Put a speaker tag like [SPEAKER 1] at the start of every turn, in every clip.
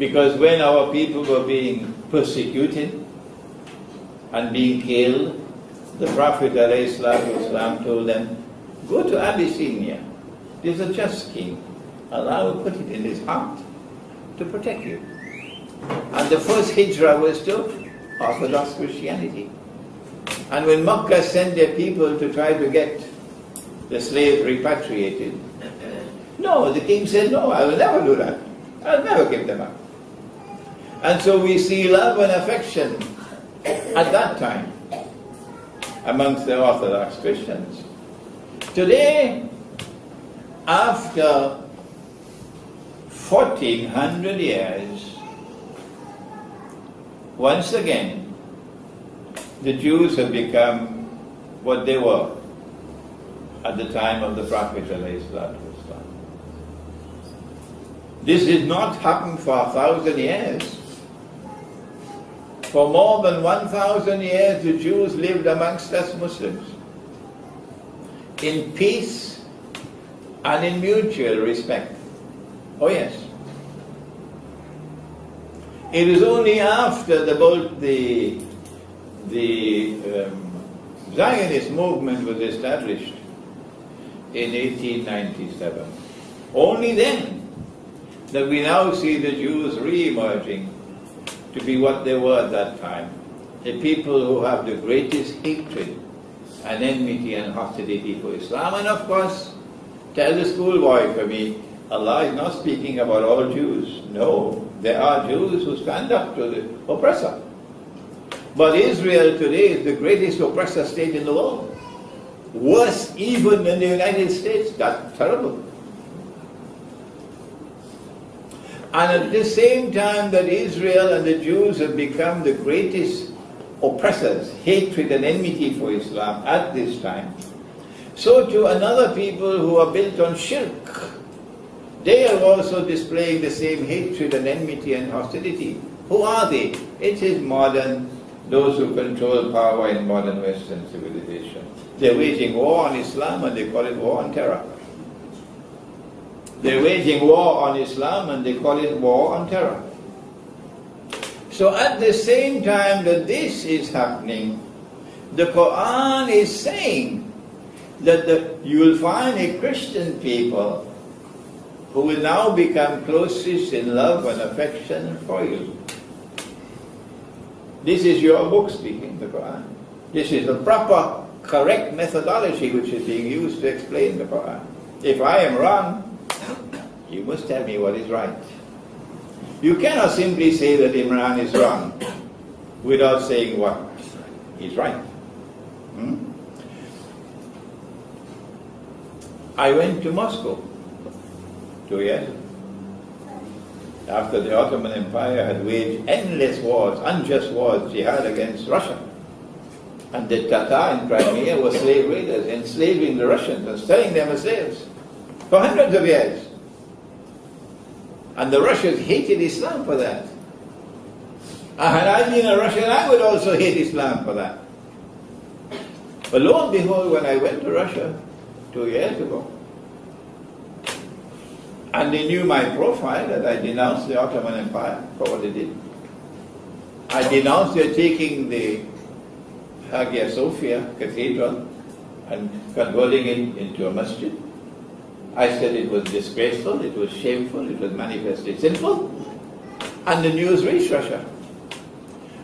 [SPEAKER 1] Because when our people were being persecuted and being killed, the Prophet ﷺ told them, go to Abyssinia. There's a just king. Allah will put it in his heart to protect you. And the first hijrah was to Orthodox Christianity. And when Makkah sent their people to try to get the slaves repatriated, no, the king said, no, I will never do that. I'll never give them up. And so we see love and affection at that time amongst the Orthodox Christians. Today, after 1400 years, once again, the Jews have become what they were at the time of the Prophet ﷺ. This did not happen for 1,000 years. For more than 1,000 years, the Jews lived amongst us Muslims in peace and in mutual respect. Oh yes. It is only after the Zionist movement was established in 1897, only then that we now see the Jews re-emerging to be what they were at that time, a people who have the greatest hatred and enmity and hostility for Islam. And of course, tell the schoolboy for me, Allah is not speaking about all Jews. No, there are Jews who stand up to the oppressor. But Israel today is the greatest oppressor state in the world. Worse even than the United States. That's terrible. And at the same time that Israel and the Jews have become the greatest oppressors, hatred and enmity for Islam at this time, so too another people who are built on shirk, they are also displaying the same hatred and enmity and hostility. Who are they? It is modern, those who control power in modern Western civilization. They're waging war on Islam and they call it war on terror. They're waging war on Islam and they call it war on terror. So at the same time that this is happening, the Quran is saying that you will find a Christian people who will now become closest in love and affection for you. This is your book speaking, the Quran. This is the proper, correct methodology which is being used to explain the Quran. If I am wrong, you must tell me what is right. You cannot simply say that Imran is wrong without saying what is right. I went to Moscow 2 years ago, after the Ottoman Empire had waged endless wars, unjust wars, jihad against Russia. And the Tatar in Crimea were slave raiders, enslaving the Russians and selling them as slaves for hundreds of years. And the Russians hated Islam for that. And had I been a Russian, I would also hate Islam for that. But lo and behold, when I went to Russia 2 years ago, and they knew my profile, that I denounced the Ottoman Empire for what they did. I denounced their taking the Hagia Sophia Cathedral and converting it into a masjid. I said it was disgraceful, it was shameful, it was manifestly sinful, and the news reached Russia.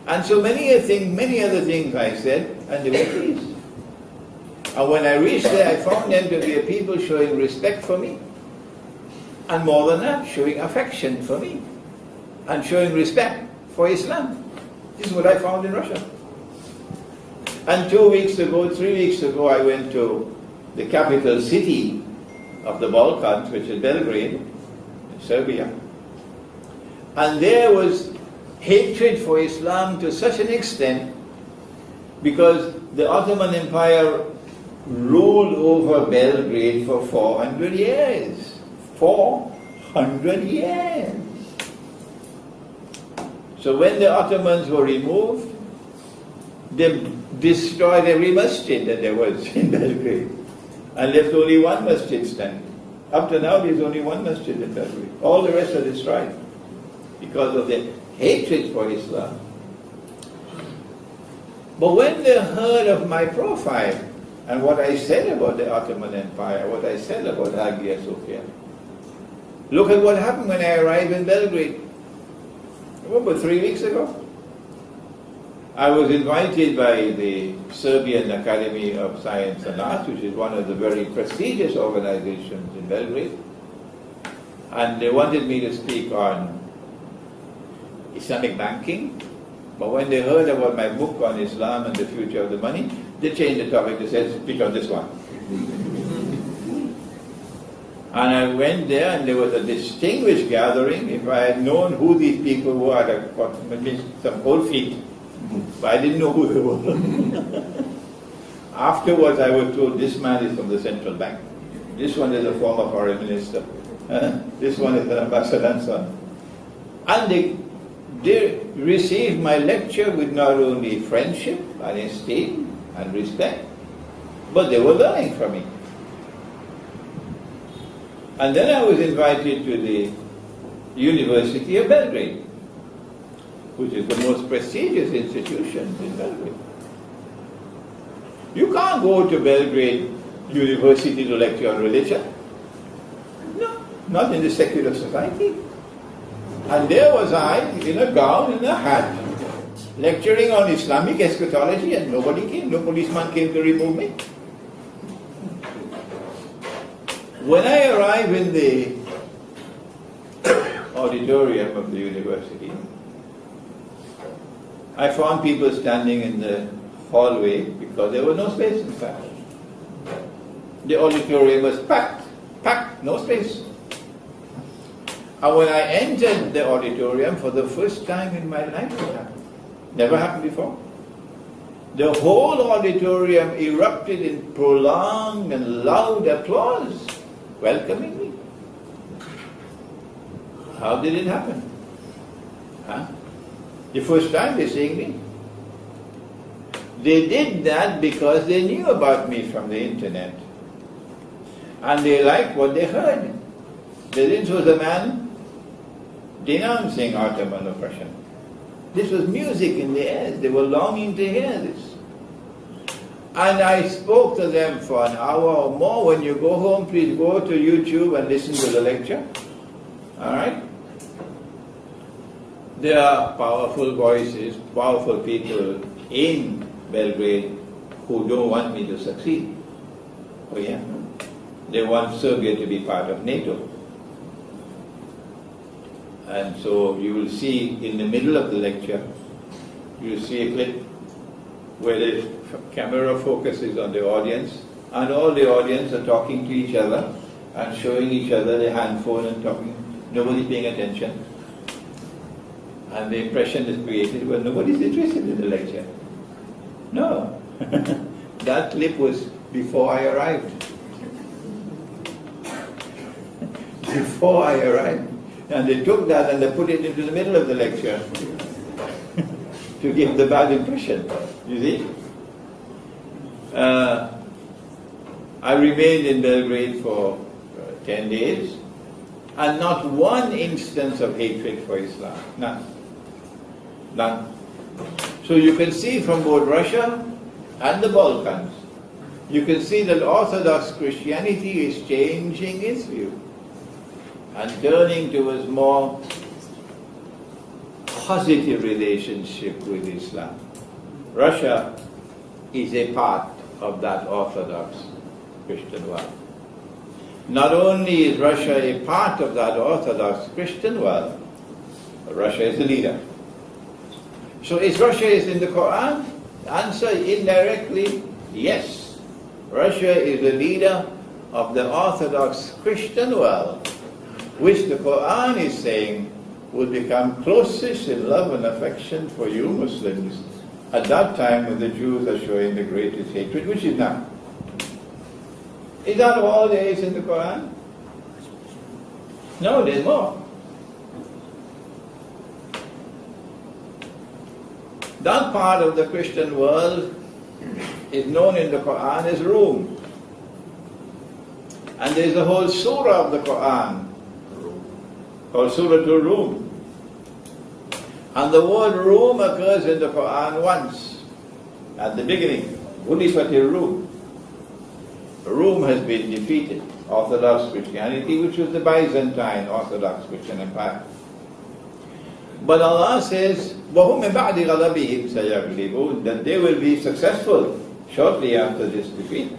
[SPEAKER 1] And so many other things I said, and they were pleased. And when I reached there, I found them to be a people showing respect for me, and more than that, showing affection for me, and showing respect for Islam. This is what I found in Russia. And 3 weeks ago, I went to the capital city of the Balkans, which is Belgrade, in Serbia. And there was hatred for Islam to such an extent because the Ottoman Empire ruled over Belgrade for 400 years. 400 years. So when the Ottomans were removed, they destroyed every masjid that there was in Belgrade and left only one masjid standing. Up to now, there's only one masjid in Belgrade. All the rest are destroyed. because of their hatred for Islam. But when they heard of my profile and what I said about the Ottoman Empire, what I said about Hagia Sophia, look at what happened when I arrived in Belgrade. About 3 weeks ago. I was invited by the Serbian Academy of Science and Arts, which is one of the very prestigious organizations in Belgrade. And they wanted me to speak on Islamic banking. But when they heard about my book on Islam and the future of the money, they changed the topic. They said, speak on this one. And I went there, and there was a distinguished gathering. If I had known who these people were, I'd have got maybe some cold feet. But I didn't know who they were. Afterwards, I was told, this man is from the central bank. This one is a former foreign minister. This one is an ambassador and so on. And they received my lecture with not only friendship and esteem and respect, but they were learning from me. And then I was invited to the University of Belgrade, which is the most prestigious institution in Belgrade. You can't go to Belgrade University to lecture on religion. No, not in the secular society. And there was I, in a gown and a hat, lecturing on Islamic eschatology, and nobody came, no policeman came to remove me. When I arrived in the auditorium of the university, I found people standing in the hallway because there was no space inside. The auditorium was packed, no space. And when I entered the auditorium for the first time in my life, it happened. Never happened before. The whole auditorium erupted in prolonged and loud applause, welcoming me. How did it happen? The first time they're seeing me. They did that because they knew about me from the internet. And they liked what they heard. This was a man denouncing Ottoman oppression. This was music in the air. They were longing to hear this. And I spoke to them for an hour or more. When you go home, please go to YouTube and listen to the lecture. All right? There are powerful voices, powerful people in Belgrade who don't want me to succeed. Oh yeah? They want Serbia to be part of NATO. And so you will see in the middle of the lecture, you will see a clip where the camera focuses on the audience, and all the audience are talking to each other and showing each other their handphone and talking. Nobody's paying attention. And the impression is created, well, nobody's interested in the lecture. No. That clip was before I arrived. Before I arrived. And they took that and they put it into the middle of the lecture to give the bad impression. You see? I remained in Belgrade for 10 days, and not one instance of hatred for Islam. None. None. So you can see from both Russia and the Balkans, you can see that Orthodox Christianity is changing its view and turning towards more positive relationship with Islam. Russia is a part of that Orthodox Christian world. Not only is Russia a part of that Orthodox Christian world, but Russia is the leader. So is Russia in the Quran? The answer indirectly, yes. Russia is the leader of the Orthodox Christian world, which the Quran is saying will become closest in love and affection for you Muslims at that time when the Jews are showing the greatest hatred, which is now. Is that all there is in the Quran? No, there's more. That part of the Christian world is known in the Quran as Rome. And there's a whole surah of the Quran called Surah Rum. And the word Rome occurs in the Quran once, at the beginning. Ulifatil Rum. Rome has been defeated, Orthodox Christianity, which was the Byzantine Orthodox Christian Empire. But Allah says, وَهُمْ مِنْ بَعْدِ غَلَبِهِمْ سَيَغْلِبُونَ, that they will be successful shortly after this defeat.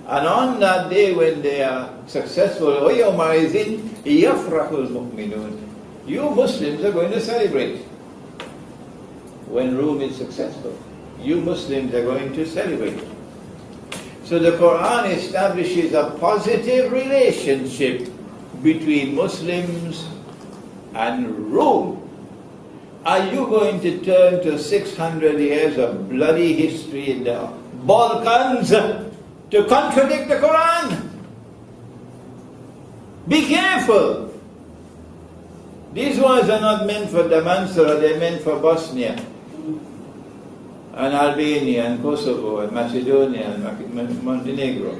[SPEAKER 1] And on that day when they are successful, وَيَوْمَئِذٍ يَفْرَحُ الْمُؤْمِنُونَ, you Muslims are going to celebrate. When Rome is successful, you Muslims are going to celebrate. So the Quran establishes a positive relationship between Muslims and Rome. Are you going to turn to 600 years of bloody history in the Balkans to contradict the Quran? Be careful. These words are not meant for Damansara, they're meant for Bosnia and Albania and Kosovo and Macedonia and Montenegro.